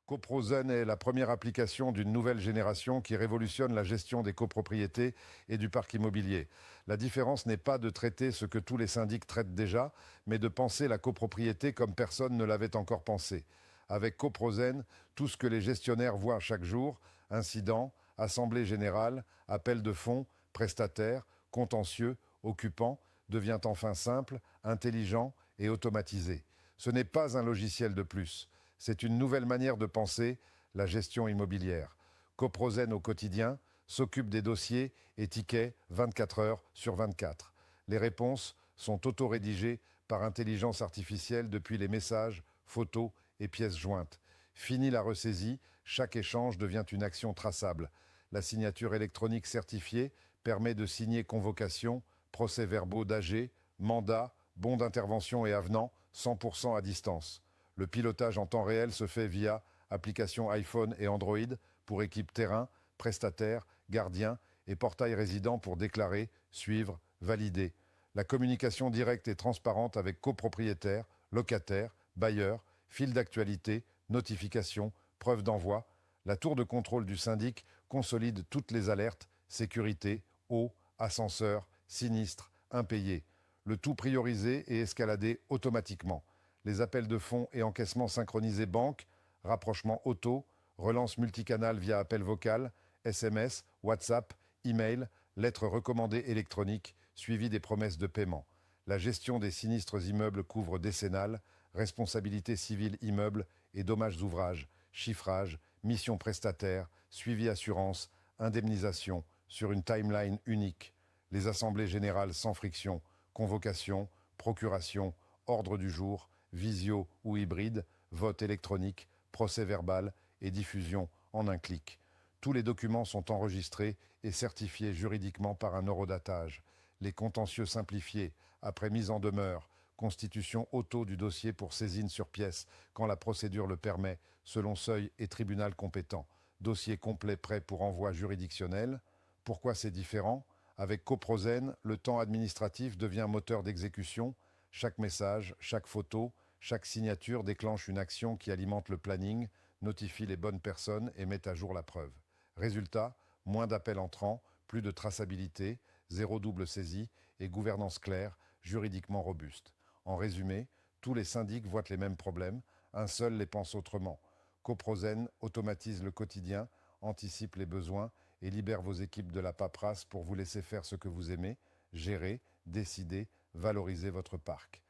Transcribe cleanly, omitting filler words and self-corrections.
Coprozen est la première application d'une nouvelle génération qui révolutionne la gestion des copropriétés et du parc immobilier. La différence n'est pas de traiter ce que tous les syndics traitent déjà, mais de penser la copropriété comme personne ne l'avait encore pensé. Avec Coprozen, tout ce que les gestionnaires voient chaque jour, incidents, assemblée générale, appel de fonds, prestataires, contentieux, occupants, devient enfin simple, intelligent et automatisé. Ce n'est pas un logiciel de plus. C'est une nouvelle manière de penser la gestion immobilière. Coprozen au quotidien s'occupe des dossiers et tickets 24 heures sur 24. Les réponses sont auto-rédigées par intelligence artificielle depuis les messages, photos et pièces jointes. Fini la ressaisie, chaque échange devient une action traçable. La signature électronique certifiée permet de signer convocation, procès-verbaux d'AG, mandat, bons d'intervention et avenants 100% à distance. Le pilotage en temps réel se fait via application iPhone et Android pour équipe terrain, prestataire, gardien et portail résident pour déclarer, suivre, valider. La communication directe et transparente avec copropriétaires, locataires, bailleurs, fil d'actualité, notifications, preuves d'envoi. La tour de contrôle du syndic consolide toutes les alertes, sécurité, eau, ascenseur, sinistre, impayé. Le tout priorisé et escaladé automatiquement. Les appels de fonds et encaissements synchronisés banque, rapprochement auto, relance multicanal via appel vocal, SMS, WhatsApp, email, lettres recommandées électroniques, suivi des promesses de paiement. La gestion des sinistres immeubles couvre décennale, responsabilité civile immeuble et dommages ouvrages, chiffrage, mission prestataire, suivi assurance, indemnisation, sur une timeline unique. Les assemblées générales sans friction, convocation, procuration, ordre du jour, visio ou hybride, vote électronique, procès-verbal et diffusion en un clic. Tous les documents sont enregistrés et certifiés juridiquement par un horodatage. Les contentieux simplifiés, après mise en demeure, constitution auto du dossier pour saisine sur pièce, quand la procédure le permet, selon seuil et tribunal compétent. Dossier complet prêt pour envoi juridictionnel. Pourquoi c'est différent ? Avec Coprozen, le temps administratif devient moteur d'exécution. Chaque message, chaque photo, chaque signature déclenche une action qui alimente le planning, notifie les bonnes personnes et met à jour la preuve. Résultat, moins d'appels entrants, plus de traçabilité, zéro double saisie et gouvernance claire, juridiquement robuste. En résumé, tous les syndics voient les mêmes problèmes, un seul les pense autrement. Coprozen automatise le quotidien, anticipe les besoins et libère vos équipes de la paperasse pour vous laisser faire ce que vous aimez, gérer, décider, valoriser votre parc.